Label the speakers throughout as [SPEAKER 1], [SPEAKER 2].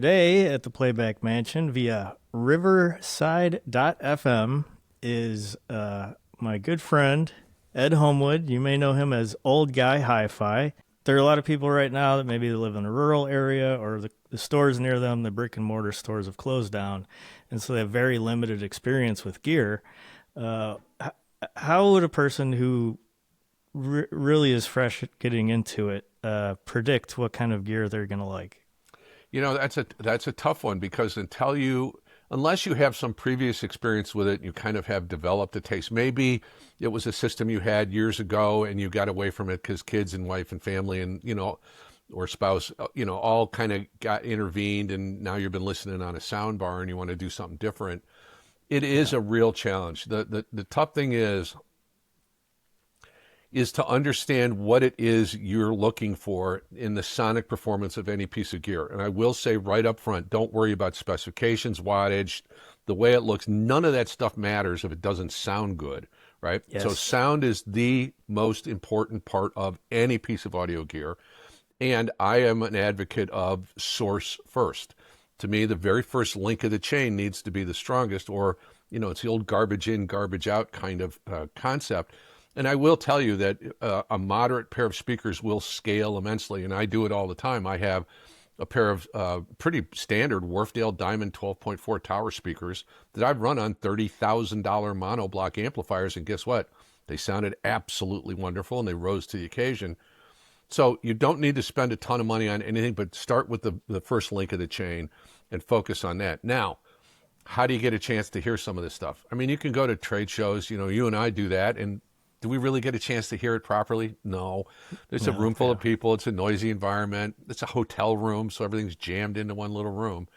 [SPEAKER 1] Today at the Playback Mansion via Riverside.fm is my good friend Ed Homewood. You may know him as Old Guy HiFi. There are a lot of people right now that maybe live in a rural area or the stores near them, the brick and mortar stores have closed down, and so they have very limited experience with gear. Uh, how would a person who really is fresh at getting into it predict what kind of gear they're going to like?
[SPEAKER 2] That's a tough one because unless you have some previous experience with it, and you kind of have developed a taste. Maybe it was a system you had years ago and you got away from it because kids and wife and family and or spouse, all kind of got intervened, and now you've been listening on a sound bar and you want to do something different. It is
[SPEAKER 1] Yeah.
[SPEAKER 2] a real challenge. The tough thing is to understand what it is you're looking for in the sonic performance of any piece of gear. And I will say right up front, don't worry about specifications, wattage, the way it looks. None of that stuff matters if it doesn't sound good, right? So
[SPEAKER 1] Yes.
[SPEAKER 2] sound is the most important part of any piece of audio gear. And I am an advocate of source first. To me, the very first link of the chain needs to be the strongest, or, it's the old garbage in, garbage out kind of concept. And I will tell you that a moderate pair of speakers will scale immensely, and I do it all the time. I have a pair of pretty standard Wharfdale Diamond 12.4 tower speakers that I've run on $30,000 monoblock amplifiers, and guess what? They sounded absolutely wonderful, and they rose to the occasion. So you don't need to spend a ton of money on anything, but start with the first link of the chain and focus on that. Now, how do you get a chance to hear some of this stuff? I mean, you can go to trade shows, you and I do that, and do we really get a chance to hear it properly? No. It's a
[SPEAKER 1] No.
[SPEAKER 2] room full
[SPEAKER 1] Yeah.
[SPEAKER 2] of people. It's a noisy environment. It's a hotel room, so everything's jammed into one little room.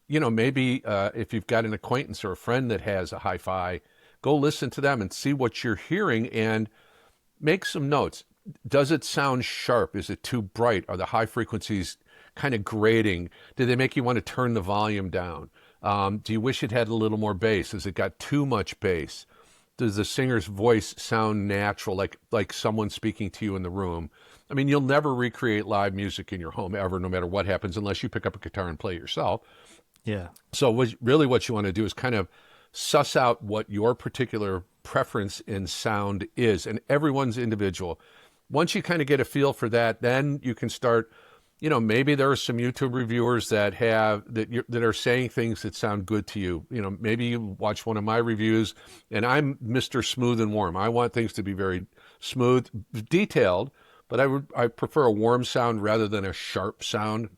[SPEAKER 2] Maybe if you've got an acquaintance or a friend that has a hi-fi, go listen to them and see what you're hearing and make some notes. Does it sound sharp? Is it too bright? Are the high frequencies kind of grating? Do they make you want to turn the volume down? Do you wish it had a little more bass? Has it got too much bass? Does the singer's voice sound natural, like someone speaking to you in the room? I mean, you'll never recreate live music in your home ever, no matter what happens, unless you pick up a guitar and play yourself.
[SPEAKER 1] Yeah.
[SPEAKER 2] So really what you want to do is kind of suss out what your particular preference in sound is, and everyone's individual. Once you kind of get a feel for that, then you can start, maybe there are some YouTube reviewers that are saying things that sound good to you. Maybe you watch one of my reviews, and I'm Mr. Smooth and Warm. I want things to be very smooth, detailed, but I prefer a warm sound rather than a sharp sound.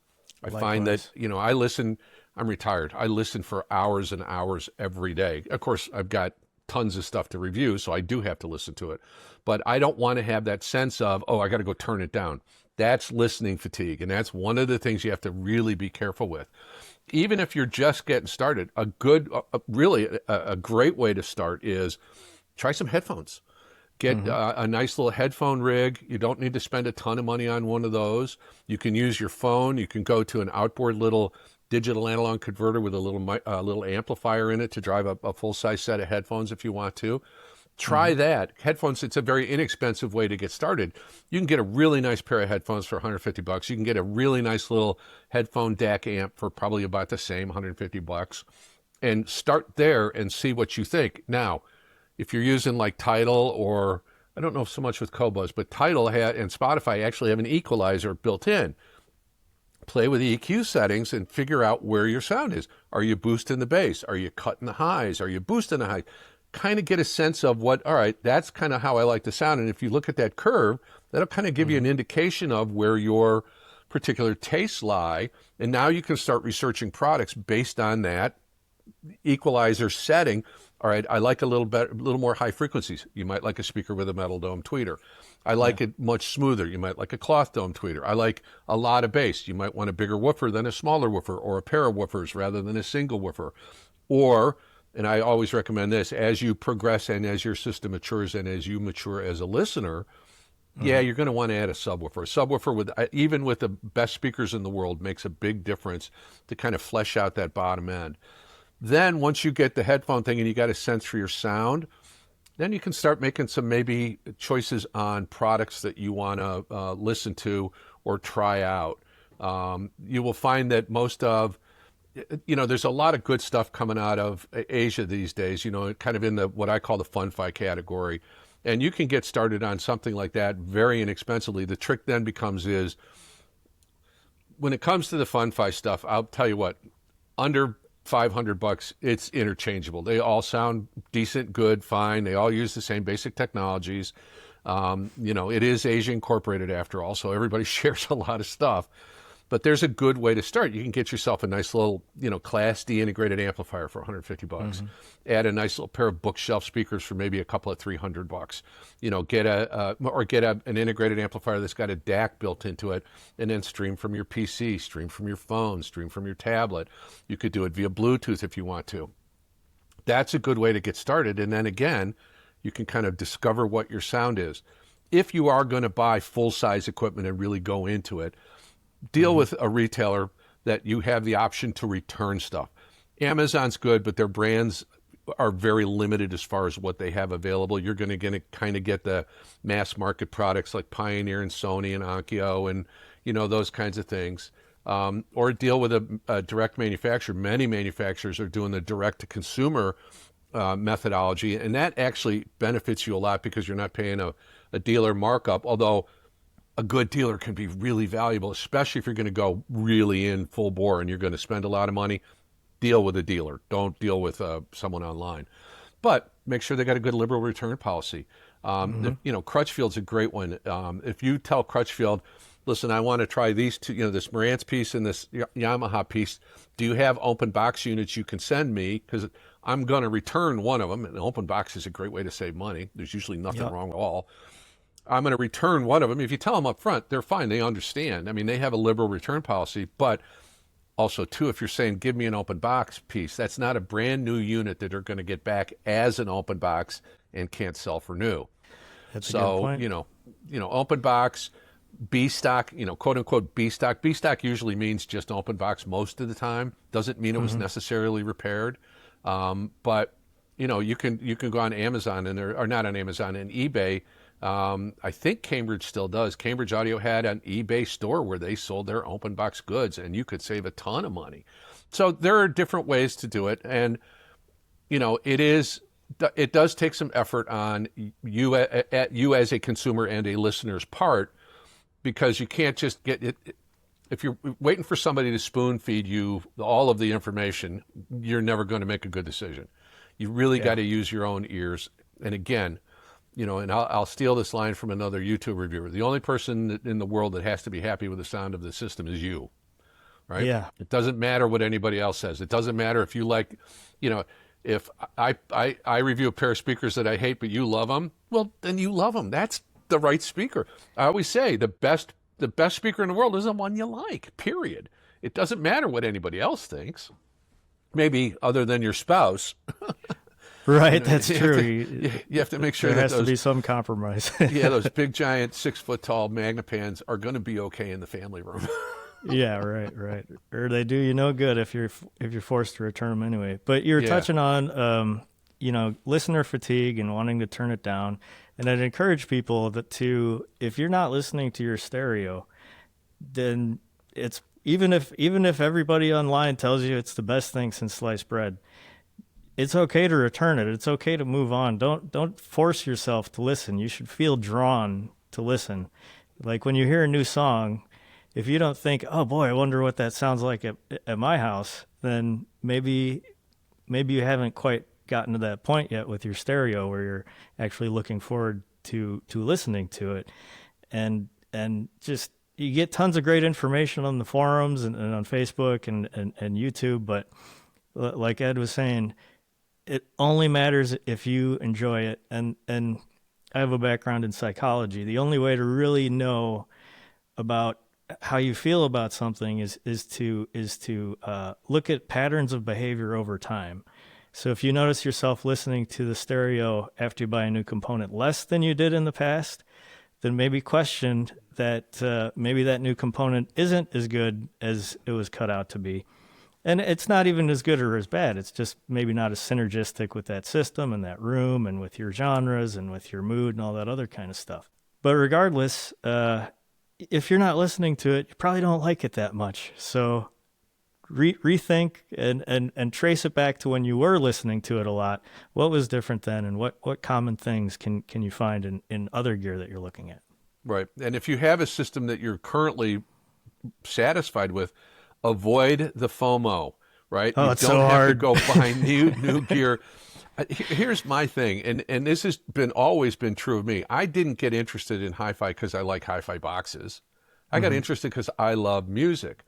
[SPEAKER 2] I find that,
[SPEAKER 1] Likewise.
[SPEAKER 2] I'm retired. I listen for hours and hours every day. Of course, I've got tons of stuff to review, so I do have to listen to it. But I don't want to have that sense of, oh, I got to go turn it down. That's listening fatigue, and that's one of the things you have to really be careful with. Even if you're just getting started, a great way to start is try some headphones. Get
[SPEAKER 1] Hmm.
[SPEAKER 2] a nice little headphone rig. You don't need to spend a ton of money on one of those. You can use your phone. You can go to an outboard little digital analog converter with a little amplifier in it to drive a full-size set of headphones if you want to. Try
[SPEAKER 1] Hmm.
[SPEAKER 2] that. Headphones, it's a very inexpensive way to get started. You can get a really nice pair of headphones for $150. You can get a really nice little headphone DAC amp for probably about the same, $150. And start there and see what you think. Now, if you're using like Tidal, or I don't know so much with Qobuz, but Tidal and Spotify actually have an equalizer built in. Play with the EQ settings and figure out where your sound is. Are you boosting the bass? Are you cutting the highs? Are you boosting the highs? Kind of get a sense of all right, that's kind of how I like the sound. And if you look at that curve, that'll kind of give you
[SPEAKER 1] Hmm.
[SPEAKER 2] an indication of where your particular tastes lie. And now you can start researching products based on that equalizer setting. All right, I like a little more high frequencies. You might like a speaker with a metal dome tweeter. I
[SPEAKER 1] Yeah.
[SPEAKER 2] like it much smoother. You might like a cloth dome tweeter. I like a lot of bass. You might want a bigger woofer than a smaller woofer, or a pair of woofers rather than a single woofer. Or, and I always recommend this, as you progress and as your system matures and as you mature as a listener, yeah,
[SPEAKER 1] Hmm.
[SPEAKER 2] you're going to want to add a subwoofer. A subwoofer, even with the best speakers in the world, makes a big difference to kind of flesh out that bottom end. Then once you get the headphone thing and you got a sense for your sound, then you can start making some maybe choices on products that you want to listen to or try out. You will find that most of, there's a lot of good stuff coming out of Asia these days, kind of in the what I call the fun-fi category. And you can get started on something like that very inexpensively. The trick then is when it comes to the fun-fi stuff, I'll tell you what, under $500, it's interchangeable. They all sound decent, good, fine. They all use the same basic technologies. It is Asia incorporated after all, so everybody shares a lot of stuff. But there's a good way to start. You can get yourself a nice little, Class D integrated amplifier for $150. Add a nice little pair of bookshelf speakers for maybe a couple of $300. Get an integrated amplifier that's got a DAC built into it, and then stream from your PC, stream from your phone, stream from your tablet. You could do it via Bluetooth if you want to. That's a good way to get started. And then again, you can kind of discover what your sound is. If you are going to buy full-size equipment and really go into it, deal with a retailer that you have the option to return stuff. Amazon's good, but their brands are very limited as far as what they have available. You're going to kind of get the mass market products like Pioneer and Sony and Onkyo and, those kinds of things. Or deal with a direct manufacturer. Many manufacturers are doing the direct-to-consumer methodology, and that actually benefits you a lot because you're not paying a dealer markup, although a good dealer can be really valuable, especially if you're going to go really in full bore and you're going to spend a lot of money. Deal with a dealer. Don't deal with someone online. But make sure they got a good liberal return policy. Crutchfield's a great one. If you tell Crutchfield, listen, I want to try these two, this Marantz piece and this Yamaha piece. Do you have open box units you can send me? Because I'm going to return one of them. And open box is a great way to save money. There's usually nothing wrong at all. I'm going to return one of them. If you tell them up front, they're fine. They understand. I mean, they have a liberal return policy. But also, too, if you're saying, give me an open box piece, that's not a brand new unit that they're going to get back as an open box and can't sell for new.
[SPEAKER 1] That's a good point.
[SPEAKER 2] Open box, B stock, quote unquote B stock. B stock usually means just open box most of the time. Doesn't mean it was necessarily repaired. But you can go on Amazon or not on Amazon, and eBay. I think Cambridge still does. Cambridge Audio had an eBay store where they sold their open box goods, and you could save a ton of money. So there are different ways to do it, and it does take some effort on you as a consumer and a listener's part, because you can't just get it. If you're waiting for somebody to spoon feed you all of the information, you're never going to make a good decision. You really got to use your own ears. And again, and I'll steal this line from another YouTube reviewer. The only person in the world that has to be happy with the sound of the system is you, right?
[SPEAKER 1] Yeah.
[SPEAKER 2] It doesn't matter what anybody else says. It doesn't matter if you like, if I review a pair of speakers that I hate, but you love them, well, then you love them. That's the right speaker. I always say the best speaker in the world is the one you like, period. It doesn't matter what anybody else thinks, maybe other than your spouse.
[SPEAKER 1] Right, that's true.
[SPEAKER 2] You have to make sure
[SPEAKER 1] there
[SPEAKER 2] that
[SPEAKER 1] has to be some compromise.
[SPEAKER 2] those big, giant, 6-foot-tall Magnapans are going to be okay in the family room.
[SPEAKER 1] Yeah, right. Or they do you no good if you're forced to return them anyway. But you're touching on, listener fatigue and wanting to turn it down. And I'd encourage people if you're not listening to your stereo, then it's even if everybody online tells you it's the best thing since sliced bread, it's okay to return it. It's okay to move on. Don't force yourself to listen. You should feel drawn to listen. Like when you hear a new song, if you don't think, oh boy, I wonder what that sounds like at my house, then maybe you haven't quite gotten to that point yet with your stereo where you're actually looking forward to listening to it. And just you get tons of great information on the forums and on Facebook and YouTube, but like Ed was saying, it only matters if you enjoy it. And I have a background in psychology. The only way to really know about how you feel about something is to look at patterns of behavior over time. So if you notice yourself listening to the stereo after you buy a new component less than you did in the past, then maybe question that maybe that new component isn't as good as it was cut out to be. And it's not even as good or as bad. It's just maybe not as synergistic with that system and that room and with your genres and with your mood and all that other kind of stuff. But regardless, if you're not listening to it, you probably don't like it that much. So rethink and trace it back to when you were listening to it a lot. What was different then, and what common things can you find in other gear that you're looking at?
[SPEAKER 2] Right. And if you have a system that you're currently satisfied with, avoid the FOMO, right?
[SPEAKER 1] Oh,
[SPEAKER 2] You
[SPEAKER 1] it's so
[SPEAKER 2] don't have to
[SPEAKER 1] hard.
[SPEAKER 2] go buy new gear. Here's my thing, and this has been always been true of me. I didn't get interested in hi-fi because I like hi-fi boxes. I got
[SPEAKER 1] Hmm.
[SPEAKER 2] interested because I love music.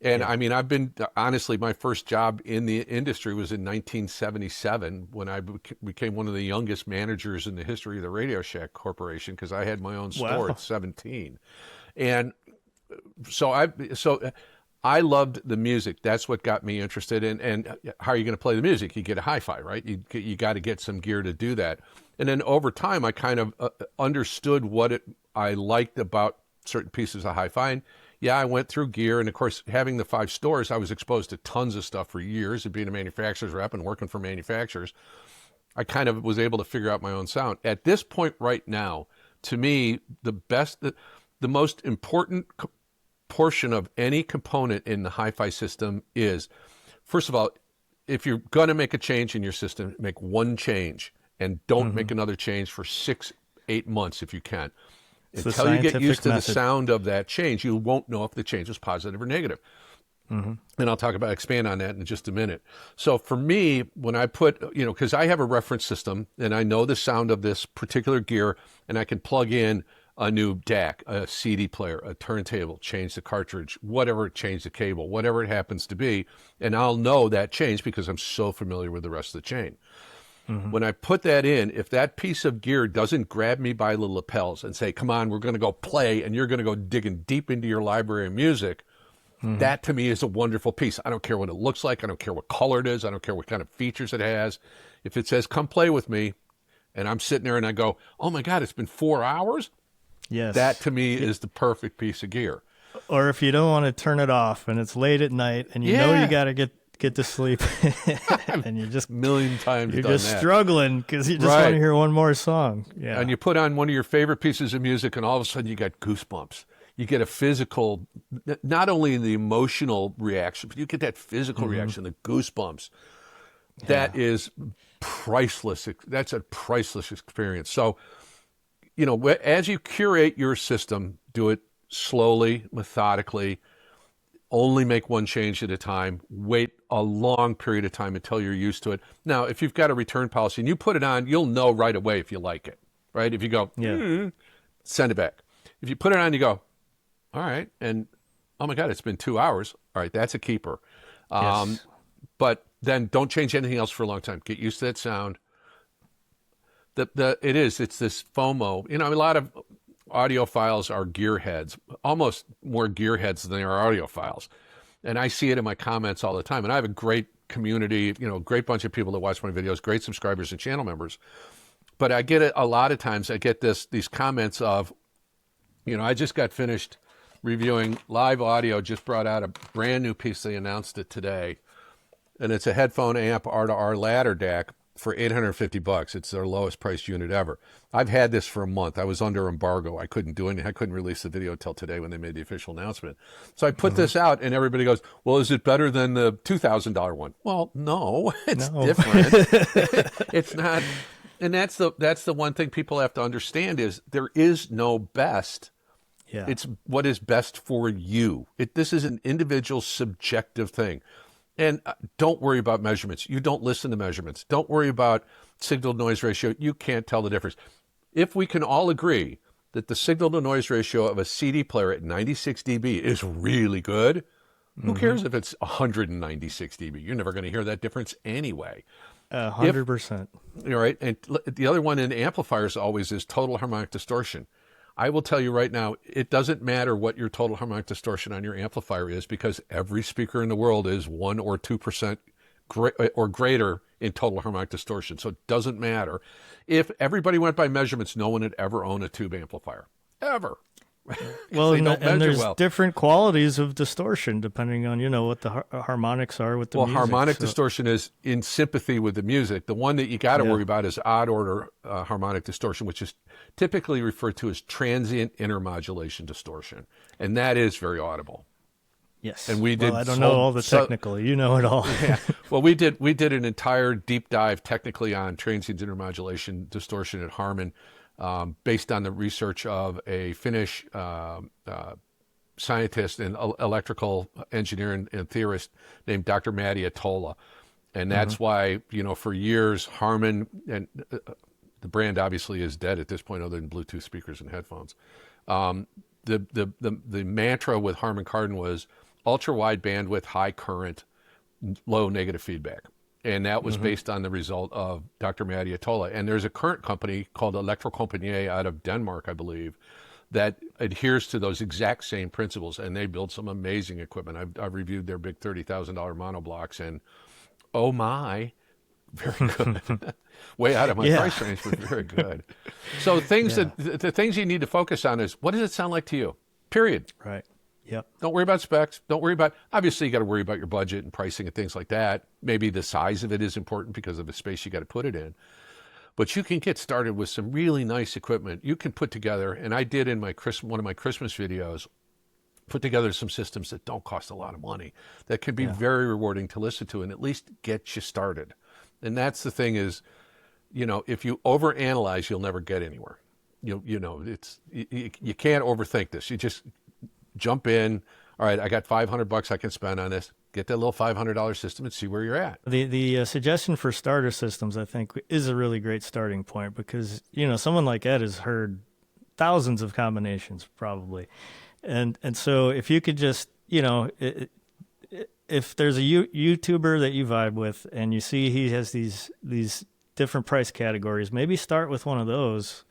[SPEAKER 2] And
[SPEAKER 1] Yeah.
[SPEAKER 2] I mean, I've been, honestly, my first job in the industry was in 1977 when I became one of the youngest managers in the history of the Radio Shack Corporation because I had my own store
[SPEAKER 1] Wow.
[SPEAKER 2] at 17. And so I loved the music. That's what got me interested in. And how are you going to play the music? You get a hi-fi, right? You got to get some gear to do that. And then over time, I kind of understood what I liked about certain pieces of hi-fi. And yeah, I went through gear, and of course, having the 5 stores, I was exposed to tons of stuff for years. And being a manufacturer's rep and working for manufacturers, I kind of was able to figure out my own sound. At this point right now, to me, the most important portion of any component in the hi-fi system is, first of all, if you're going to make a change in your system, make one change and don't
[SPEAKER 1] Hmm.
[SPEAKER 2] make another change for 6-8 months if you can.
[SPEAKER 1] It's the
[SPEAKER 2] Until you get used
[SPEAKER 1] scientific
[SPEAKER 2] to the
[SPEAKER 1] method.
[SPEAKER 2] sound of that change, you won't know if the change is positive or negative.
[SPEAKER 1] Hmm.
[SPEAKER 2] And I'll expand on that in just a minute. So for me, when I put, because I have a reference system and I know the sound of this particular gear, and I can plug in a new DAC, a CD player, a turntable, change the cartridge, whatever, change the cable, whatever it happens to be, and I'll know that change because I'm so familiar with the rest of the chain.
[SPEAKER 1] Hmm.
[SPEAKER 2] When I put that in, if that piece of gear doesn't grab me by the lapels and say, come on, we're going to go play, and you're going to go digging deep into your library of music,
[SPEAKER 1] Hmm.
[SPEAKER 2] that to me is a wonderful piece. I don't care what it looks like. I don't care what color it is. I don't care what kind of features it has. If it says, come play with me, and I'm sitting there and I go, oh my God, it's been 4 hours. That
[SPEAKER 1] Yes.
[SPEAKER 2] to me is the perfect piece of gear.
[SPEAKER 1] Or if you don't want to turn it off and it's late at night and you know you
[SPEAKER 2] Yeah.
[SPEAKER 1] got to get to sleep, and
[SPEAKER 2] Million times
[SPEAKER 1] you're
[SPEAKER 2] done
[SPEAKER 1] just
[SPEAKER 2] that.
[SPEAKER 1] struggling because you just want to
[SPEAKER 2] Right.
[SPEAKER 1] hear one more song. Yeah.
[SPEAKER 2] And you put on one of your favorite pieces of music, and all of a sudden you got goosebumps. You get a physical, not only the emotional reaction, but you get that physical reaction, the goosebumps.
[SPEAKER 1] Yeah.
[SPEAKER 2] That is priceless. That's a priceless experience. So, as you curate your system, do it slowly, methodically. Only make one change at a time. Wait a long period of time until you're used to it. Now, if you've got a return policy and you put it on, you'll know right away if you like it, right? If you go,
[SPEAKER 1] Yeah.
[SPEAKER 2] send it back. If you put it on, you go, all right, and oh my God, it's been 2 hours. All right, that's a keeper. Um,
[SPEAKER 1] Yes.
[SPEAKER 2] but then don't change anything else for a long time. Get used to that sound. It's this FOMO. A lot of audiophiles are gearheads, almost more gearheads than they are audiophiles. And I see it in my comments all the time. And I have a great community, great bunch of people that watch my videos, great subscribers and channel members. But I get it a lot of times. I get these comments of, I just got finished reviewing Live Audio, just brought out a brand new piece. They announced it today. And it's a headphone amp R2R ladder DAC for $850. It's their lowest priced unit ever. I've had this for a month. I was under embargo. I couldn't do anything. I couldn't release the video until today when they made the official announcement. So I put this out, and everybody goes, well, is it better than the $2,000 one? Well, no, it's
[SPEAKER 1] No.
[SPEAKER 2] different. It's not. And that's the one thing people have to understand is there is no best.
[SPEAKER 1] Yeah.
[SPEAKER 2] It's what is best for you. This is an individual subjective thing. And don't worry about measurements. You don't listen to measurements. Don't worry about signal to noise ratio. You can't tell the difference. If we can all agree that the signal to noise ratio of a CD player at 96 dB is really good, who cares if it's 196 dB? You're never going to hear that difference anyway.
[SPEAKER 1] 100%.
[SPEAKER 2] All right. And the other one in amplifiers always is total harmonic distortion. I will tell you right now, it doesn't matter what your total harmonic distortion on your amplifier is because every speaker in the world is 1 or 2% or greater in total harmonic distortion. So it doesn't matter. If everybody went by measurements, no one would ever own a tube amplifier. Ever. because
[SPEAKER 1] Well,
[SPEAKER 2] they don't
[SPEAKER 1] and
[SPEAKER 2] measure
[SPEAKER 1] there's
[SPEAKER 2] well.
[SPEAKER 1] different qualities of distortion depending on what the harmonics are with the
[SPEAKER 2] Well,
[SPEAKER 1] music.
[SPEAKER 2] harmonic
[SPEAKER 1] So
[SPEAKER 2] distortion is in sympathy with the music. The one that you got to
[SPEAKER 1] yeah,
[SPEAKER 2] worry about is odd order harmonic distortion, which is typically referred to as transient intermodulation distortion, and that is very audible. And
[SPEAKER 1] yes.
[SPEAKER 2] we
[SPEAKER 1] Well,
[SPEAKER 2] did
[SPEAKER 1] I don't know all the technical. You know it all.
[SPEAKER 2] yeah. Well, we did an entire deep dive technically on transient intermodulation distortion at Harman, based on the research of a Finnish scientist and electrical engineer and theorist named Dr. Matti Atola. And that's why, for years, Harman, and the brand obviously is dead at this point other than Bluetooth speakers and headphones. The mantra with Harman Kardon was ultra wide bandwidth, high current, low negative feedback. And that was based on the result of Dr. Matti Atola. And there's a current company called Electrocompagnie out of Denmark, I believe, that adheres to those exact same principles, and they build some amazing equipment. I've reviewed their big $30,000 monoblocks, and oh my, very good. Way out of my
[SPEAKER 1] Yeah.
[SPEAKER 2] price range, but very good. So
[SPEAKER 1] Yeah.
[SPEAKER 2] the things you need to focus on is, what does it sound like to you? Period.
[SPEAKER 1] Right. Yep.
[SPEAKER 2] Don't worry about specs. Don't worry about, obviously you got to worry about your budget and pricing and things like that. Maybe the size of it is important because of the space you got to put it in. But you can get started with some really nice equipment. You can put together, and I did in one of my Christmas videos, put together some systems that don't cost a lot of money, that can be very rewarding to listen to and at least get you started. And that's the thing is, if you overanalyze, you'll never get anywhere. You can't overthink this. You just jump in. All right, I got $500 I can spend on this. Get that little $500 system and see where you're at.
[SPEAKER 1] The suggestion for starter systems, I think, is a really great starting point because someone like Ed has heard thousands of combinations probably, and so if you could just if there's a YouTuber that you vibe with and you see he has these different price categories, maybe start with one of those,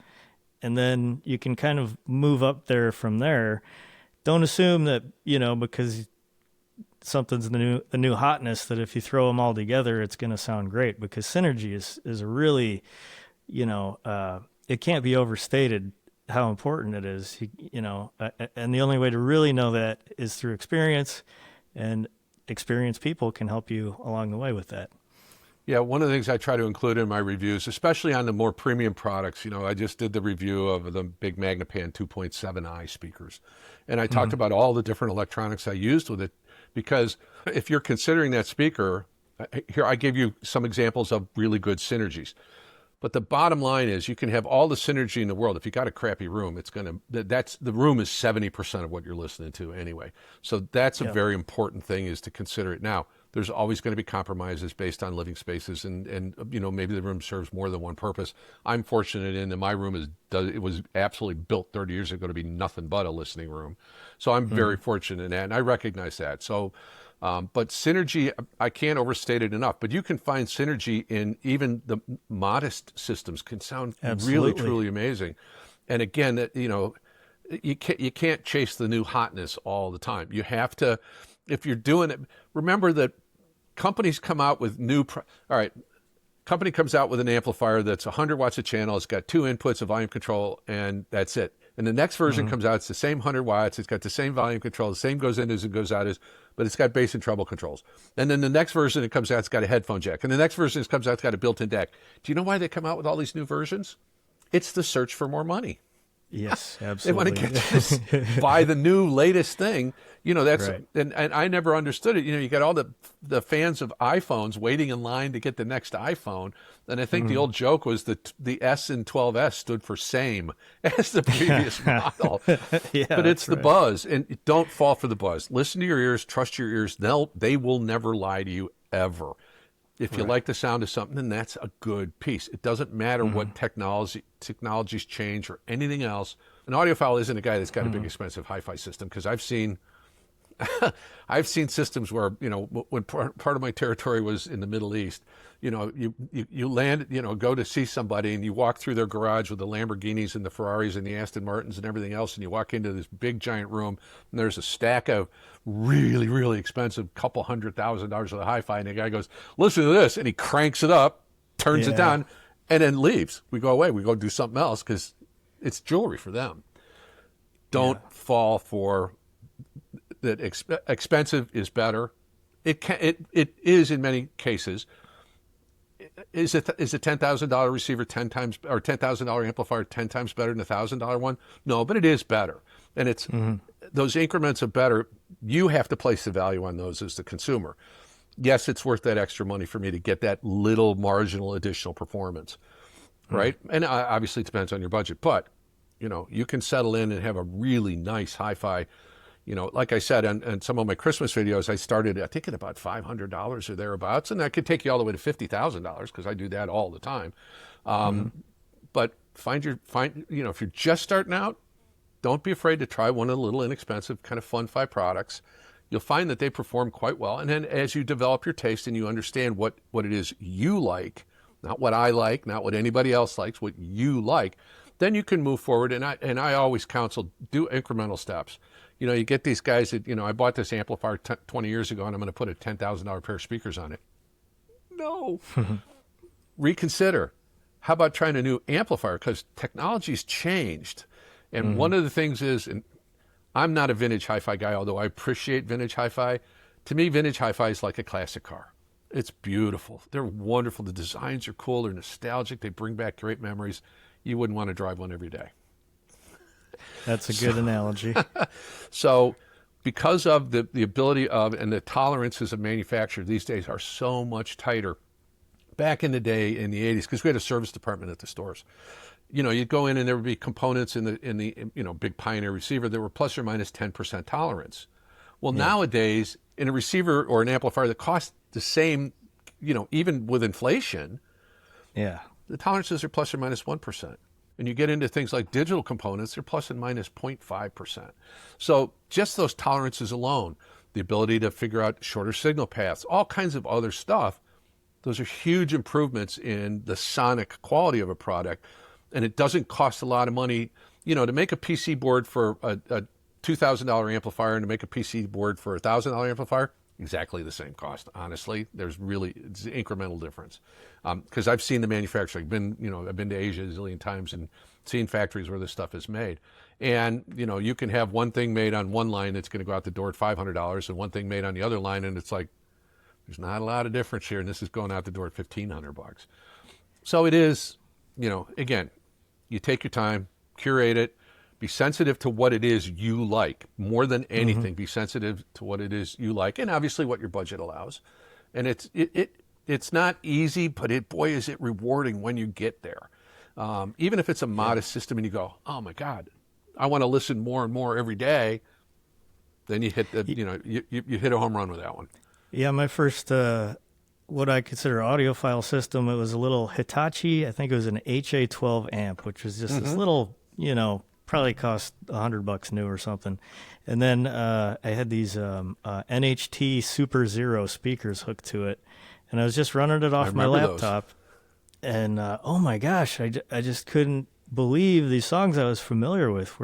[SPEAKER 1] and then you can kind of move up there from there. Don't assume that because something's the new hotness that if you throw them all together it's going to sound great, because synergy is really it can't be overstated how important it is. And the only way to really know that is through experience, and experienced people can help you along the way with that.
[SPEAKER 2] Yeah, one of the things I try to include in my reviews, especially on the more premium products, I just did the review of the big Magnapan 2.7i speakers, and I talked about all the different electronics I used with it, because if you're considering that speaker, here I gave you some examples of really good synergies. But the bottom line is you can have all the synergy in the world. If you got a crappy room, the room is 70% of what you're listening to anyway. So that's a very important thing, is to consider it. Now, there's always going to be compromises based on living spaces, and maybe the room serves more than one purpose. I'm fortunate in that my room it was absolutely built 30 years ago to be nothing but a listening room. So I'm very fortunate in that, and I recognize that. So, but synergy, I can't overstate it enough. But you can find synergy in even the modest systems, can sound really, truly amazing. And again, you can't chase the new hotness all the time. You have to, if you're doing it, remember that companies come out with company comes out with an amplifier that's 100 watts a channel. It's got 2 inputs, a volume control, and that's it. And the next version comes out, it's the same 100 watts. It's got the same volume control, the same goes in as it goes out as, but it's got bass and treble controls. And then the next version that comes out, it's got a headphone jack. And the next version that comes out, it's got a built-in DAC. Do you know why they come out with all these new versions? It's the search for more money.
[SPEAKER 1] Yes,
[SPEAKER 2] They want
[SPEAKER 1] absolutely.
[SPEAKER 2] to get this, buy the new latest thing. That's
[SPEAKER 1] Right.
[SPEAKER 2] and I never understood it. You got all the fans of iPhones waiting in line to get the next iPhone. And I think the old joke was that the S in 12S stood for same as the previous model.
[SPEAKER 1] Yeah,
[SPEAKER 2] But it's
[SPEAKER 1] that's
[SPEAKER 2] the
[SPEAKER 1] right.
[SPEAKER 2] buzz, and don't fall for the buzz. Listen to your ears, trust your ears. They will never lie to you ever. If you like the sound of something, then that's a good piece. It doesn't matter what technologies change or anything else. An audiophile isn't a guy that's got a big expensive hi-fi system, because I've seen systems where, when part of my territory was in the Middle East, you land, go to see somebody, and you walk through their garage with the Lamborghinis and the Ferraris and the Aston Martins and everything else, and you walk into this big giant room, and there's a stack of really, really expensive couple $100,000 of the hi-fi, and the guy goes, listen to this, and he cranks it up, turns it down, and then leaves. We go away. We go do something else because it's jewelry for them.
[SPEAKER 1] Yeah.
[SPEAKER 2] don't fall for that. Expensive is better. It is in many cases. Is a $10,000 receiver 10 times, or $10,000 amplifier 10 times better than $1,000 one? No, but it is better, and it's those increments of better. You have to place the value on those as the consumer. Yes, it's worth that extra money for me to get that little marginal additional performance, right? And obviously it depends on your budget, but you can settle in and have a really nice hi-fi. Like I said, on some of my Christmas videos, I started, I think, at about $500 or thereabouts, and that could take you all the way to $50,000 because I do that all the time. But if you're just starting out, don't be afraid to try one of the little inexpensive kind of fun-fi products. You'll find that they perform quite well. And then as you develop your taste and you understand what it is you like, not what I like, not what anybody else likes, what you like, then you can move forward. And I always counsel, do incremental steps. You get these guys that, I bought this amplifier 20 years ago and I'm going to put a $10,000 pair of speakers on it. No. Reconsider. How about trying a new amplifier? Because technology's changed. And one of the things is, and I'm not a vintage hi-fi guy, although I appreciate vintage hi-fi. To me, vintage hi-fi is like a classic car. It's beautiful. They're wonderful. The designs are cool. They're nostalgic. They bring back great memories. You wouldn't want to drive one every day.
[SPEAKER 1] That's a good analogy.
[SPEAKER 2] So because of the ability of and the tolerances of manufacturers these days are so much tighter. Back in the day in the 80s, because we had a service department at the stores, you'd go in and there would be components in the big Pioneer receiver that were plus or minus 10% tolerance. Well, nowadays in a receiver or an amplifier that costs the same, even with inflation,
[SPEAKER 1] Yeah.
[SPEAKER 2] the tolerances are plus or minus 1%. And you get into things like digital components, they're plus and minus 0.5%. So just those tolerances alone, the ability to figure out shorter signal paths, all kinds of other stuff, those are huge improvements in the sonic quality of a product. And it doesn't cost a lot of money, to make a PC board for a $2,000 amplifier and to make a PC board for a $1,000 amplifier, exactly the same cost. Honestly, it's an incremental difference. Because I've seen the manufacturer. I've been to Asia a zillion times and seen factories where this stuff is made. And you can have one thing made on one line that's going to go out the door at $500, and one thing made on the other line, and it's like there's not a lot of difference here, and this is going out the door at $1,500. So it is, again, you take your time, curate it, be sensitive to what it is you like. More than anything, be sensitive to what it is you like, and obviously what your budget allows. And it's not easy, but boy, is it rewarding when you get there. Even if it's a modest system and you go, oh my God, I want to listen more and more every day, then you hit you hit a home run with that one.
[SPEAKER 1] Yeah, my first what I consider audiophile system, it was a little Hitachi, I think it was an HA12 amp, which was just this little, probably cost $100 new or something. And then I had these NHT Super Zero speakers hooked to it, and I was just running it off my laptop. And oh my gosh, I just couldn't believe these songs I was familiar with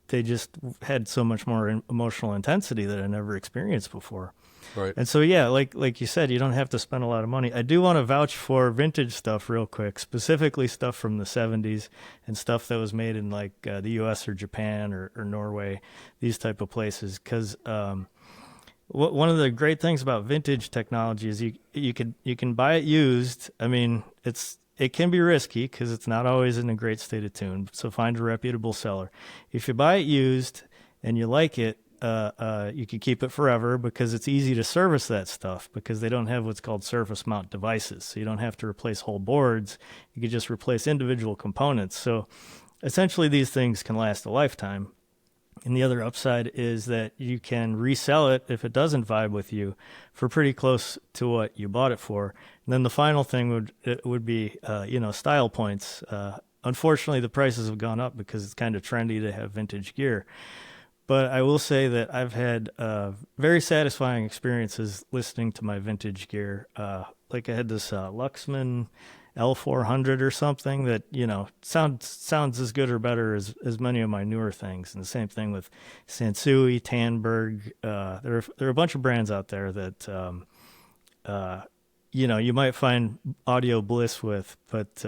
[SPEAKER 1] they just had so much more emotional intensity that I never experienced before.
[SPEAKER 2] Right.
[SPEAKER 1] And so, yeah, like you said, you don't have to spend a lot of money. I do want to vouch for vintage stuff real quick, specifically stuff from the 70s and stuff that was made in like the U.S. or Japan or Norway, these type of places. Because one of the great things about vintage technology is you can buy it used. I mean, it can be risky because it's not always in a great state of tune. So find a reputable seller. If you buy it used and you like it, you can keep it forever because it's easy to service that stuff because they don't have what's called surface mount devices. So you don't have to replace whole boards. You can just replace individual components. So essentially these things can last a lifetime. And the other upside is that you can resell it if it doesn't vibe with you for pretty close to what you bought it for. And then the final thing would be, style points. Unfortunately, the prices have gone up because it's kind of trendy to have vintage gear. But I will say that I've had very satisfying experiences listening to my vintage gear. Like I had this Luxman L400 or something that, sounds as good or better as many of my newer things. And the same thing with Sansui, Tandberg. There are a bunch of brands out there that, you might find audio bliss with, but,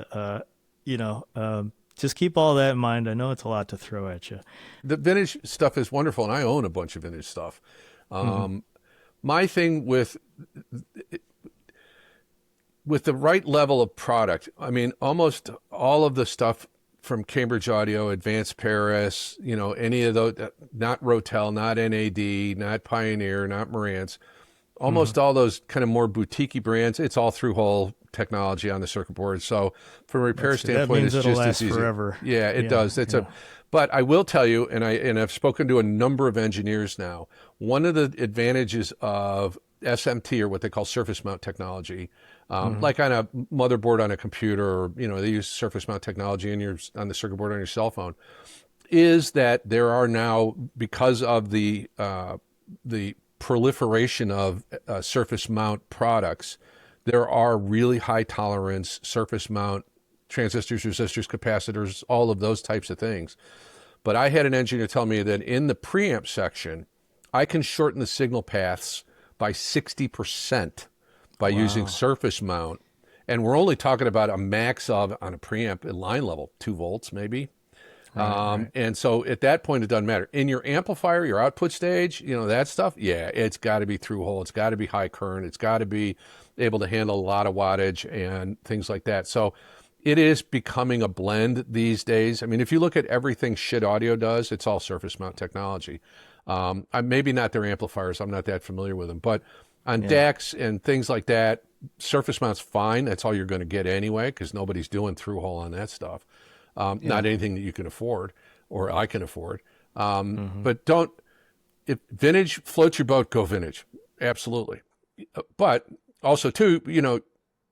[SPEAKER 1] just keep all that in mind. I know it's a lot to throw at you.
[SPEAKER 2] The vintage stuff is wonderful, and I own a bunch of vintage stuff.
[SPEAKER 1] Mm-hmm.
[SPEAKER 2] My thing with the right level of product, I mean, almost all of the stuff from Cambridge Audio, Advanced Paris, any of those, not Rotel, not NAD, not Pioneer, not Marantz, almost all those kind of more boutique-y brands, it's all through-hole technology on the circuit board. So from a repair standpoint,
[SPEAKER 1] that means
[SPEAKER 2] it's
[SPEAKER 1] it'll
[SPEAKER 2] just
[SPEAKER 1] last
[SPEAKER 2] as easy.
[SPEAKER 1] forever.
[SPEAKER 2] Yeah, it does. But I will tell you, and I've spoken to a number of engineers now, one of the advantages of SMT, or what they call surface mount technology, like on a motherboard on a computer, or they use surface mount technology on the circuit board on your cell phone, is that there are now, because of the proliferation of surface mount products, there are really high tolerance surface mount transistors, resistors, capacitors, all of those types of things. But I had an engineer tell me that in the preamp section, I can shorten the signal paths by 60% by using surface mount. And we're only talking about a max of, on a preamp at line level, 2 volts maybe.
[SPEAKER 1] Right.
[SPEAKER 2] And so at that point, it doesn't matter. In your amplifier, your output stage, that stuff, yeah, it's got to be through hole. It's got to be high current. It's got to be able to handle a lot of wattage and things like that. So it is becoming a blend these days. I mean, if you look at everything Shit Audio does, it's all surface mount technology. Maybe not their amplifiers. I'm not that familiar with them. But on DACs and things like that, surface mount's fine. That's all you're going to get anyway, because nobody's doing through hole on that stuff. Not anything that you can afford or I can afford. But if vintage floats your boat, go vintage. Absolutely. But also, too,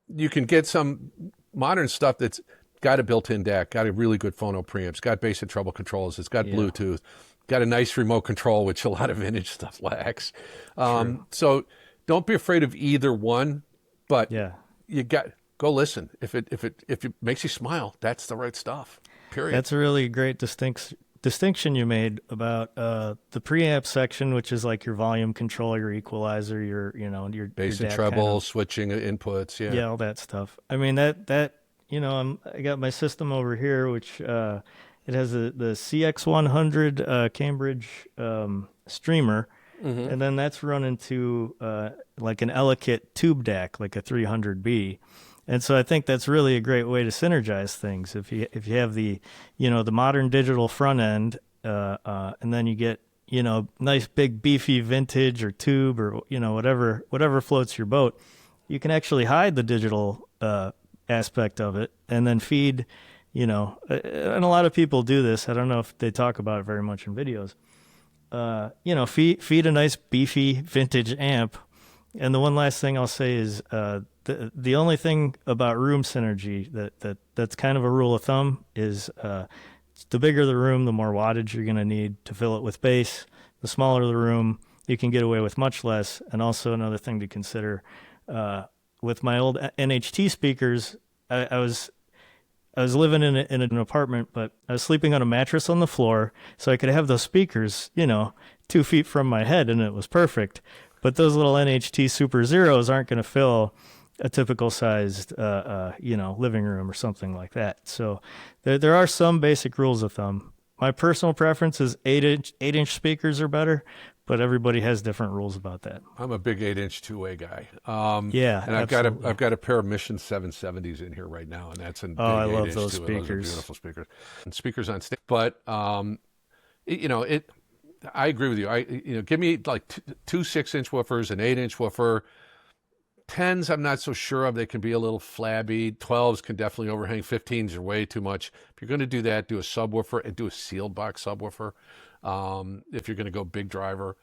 [SPEAKER 2] you can get some modern stuff that's got a built-in DAC, got a really good phono preamps, got bass and treble controls, it's got Bluetooth, got a nice remote control, which a lot of vintage stuff lacks. So don't be afraid of either one, but you go listen. If it makes you smile, that's the right stuff. Period.
[SPEAKER 1] That's a really great distinction you made about the preamp section, which is like your volume control, your equalizer, your
[SPEAKER 2] bass
[SPEAKER 1] your
[SPEAKER 2] and
[SPEAKER 1] DAC
[SPEAKER 2] treble,
[SPEAKER 1] kind of,
[SPEAKER 2] switching inputs, yeah,
[SPEAKER 1] all that stuff. I mean that I got my system over here, which it has the CX100 Cambridge streamer, and then that's run into like an Ellicott tube DAC, like a 300B. And so I think that's really a great way to synergize things. If you have the the modern digital front end, and then you get nice big beefy vintage or tube or whatever floats your boat, you can actually hide the digital aspect of it and then feed. And a lot of people do this. I don't know if they talk about it very much in videos. Feed a nice beefy vintage amp. And the one last thing I'll say is the only thing about room synergy that's kind of a rule of thumb is the bigger the room, the more wattage you're going to need to fill it with bass. The smaller the room, you can get away with much less. And also another thing to consider, with my old NHT speakers, I was living in an apartment, but I was sleeping on a mattress on the floor, so I could have those speakers, 2 feet from my head, and it was perfect. But those little NHT Super Zeros aren't going to fill a typical sized, living room or something like that. So there are some basic rules of thumb. My personal preference is 8-inch speakers are better, but everybody has different rules about that.
[SPEAKER 2] I'm a big 8-inch two-way guy.
[SPEAKER 1] And
[SPEAKER 2] I've got a pair of Mission 770s in here right now, and that's in big
[SPEAKER 1] I love
[SPEAKER 2] 8-inch
[SPEAKER 1] those
[SPEAKER 2] two-way.
[SPEAKER 1] speakers.
[SPEAKER 2] Those are beautiful speakers and speakers on stage. But I agree with you. Give me like two 6-inch woofers, an 8-inch woofer. 10s, I'm not so sure of. They can be a little flabby. 12s can definitely overhang. 15s are way too much. If you're going to do that, do a subwoofer and do a sealed box subwoofer. If you're going to go big driver.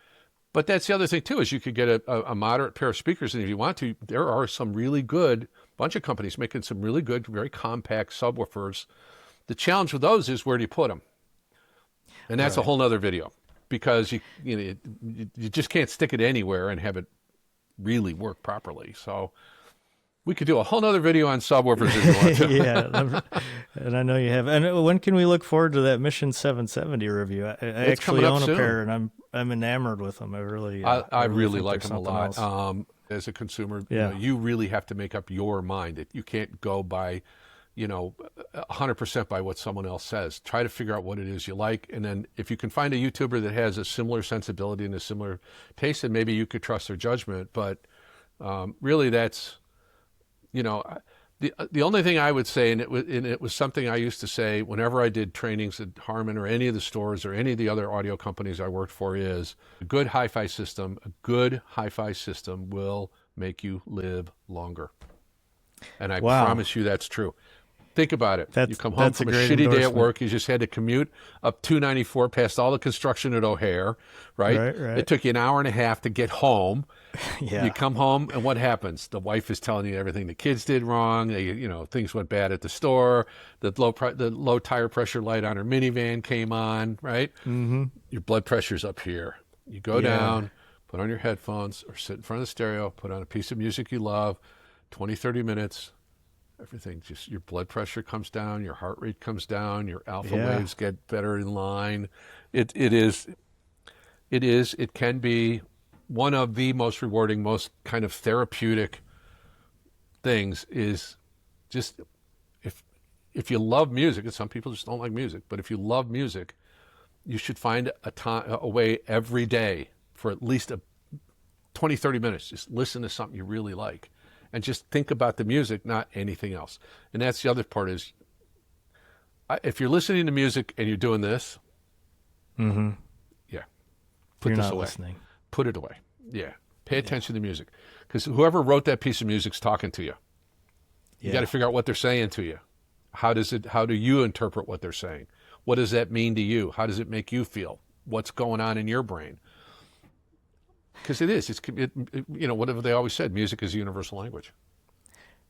[SPEAKER 2] But that's the other thing too, is you could get a moderate pair of speakers, and if you want to, there are some really good, bunch of companies making some really good, very compact subwoofers. The challenge with those is, where do you put them? And that's a whole nother video, because you just can't stick it anywhere and have it really work properly. So we could do a whole nother video on subwoofers if you want to.
[SPEAKER 1] Yeah, and I know you have. And when can we look forward to that Mission 770 review? I actually own a pair, and I'm enamored with them. I really
[SPEAKER 2] like them a lot. As a consumer, you really have to make up your mind. You can't go by, 100% by what someone else says. Try to figure out what it is you like. And then if you can find a YouTuber that has a similar sensibility and a similar taste, then maybe you could trust their judgment. But really that's, the only thing I would say, and it was something I used to say whenever I did trainings at Harman or any of the stores or any of the other audio companies I worked for, is a good hi-fi system will make you live longer. And I
[SPEAKER 1] Wow.
[SPEAKER 2] promise you that's true. Think about it. You come home
[SPEAKER 1] That's
[SPEAKER 2] from a
[SPEAKER 1] great
[SPEAKER 2] shitty day at
[SPEAKER 1] endorsement.
[SPEAKER 2] work. You just had to commute up 294 past all the construction at O'Hare, right?
[SPEAKER 1] Right.
[SPEAKER 2] It took you an hour and a half to get home.
[SPEAKER 1] Yeah.
[SPEAKER 2] You come home, and what happens? The wife is telling you everything the kids did wrong. Things went bad at the store. The low tire pressure light on her minivan came on, right?
[SPEAKER 1] Mm-hmm.
[SPEAKER 2] Your blood pressure's up here. You go down, put on your headphones, or sit in front of the stereo, put on a piece of music you love, 20, 30 minutes. Everything, just your blood pressure comes down, your heart rate comes down, your alpha waves get better in line. It can be one of the most rewarding, most kind of therapeutic things. Is just if you love music, and some people just don't like music, but if you love music, you should find a way every day for at least 20, 30 minutes. Just listen to something you really like. And just think about the music, not anything else. And that's the other part is, if you're listening to music and you're doing this,
[SPEAKER 1] Mm-hmm.
[SPEAKER 2] yeah, put
[SPEAKER 1] You're
[SPEAKER 2] this
[SPEAKER 1] not
[SPEAKER 2] away.
[SPEAKER 1] listening.
[SPEAKER 2] Put it away. Yeah, pay attention to music, because whoever wrote that piece of music's talking to you. You got to figure out what they're saying to you. How do you interpret what they're saying? What does that mean to you? How does it make you feel? What's going on in your brain? Because whatever they always said, music is a universal language.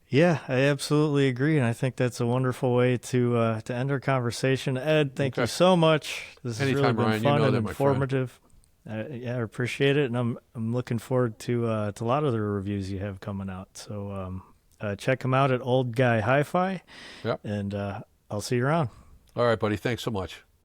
[SPEAKER 1] Yeah, I absolutely agree, and I think that's a wonderful way to end our conversation. Ed, thank you so much. This has really
[SPEAKER 2] Anytime,
[SPEAKER 1] been
[SPEAKER 2] Ryan.
[SPEAKER 1] fun and
[SPEAKER 2] that, my friend.
[SPEAKER 1] informative. Yeah, I appreciate it, and I'm looking forward to a lot of the reviews you have coming out. So check them out at Old Guy HiFi,
[SPEAKER 2] Yep.
[SPEAKER 1] and I'll see you around.
[SPEAKER 2] All right, buddy. Thanks so much.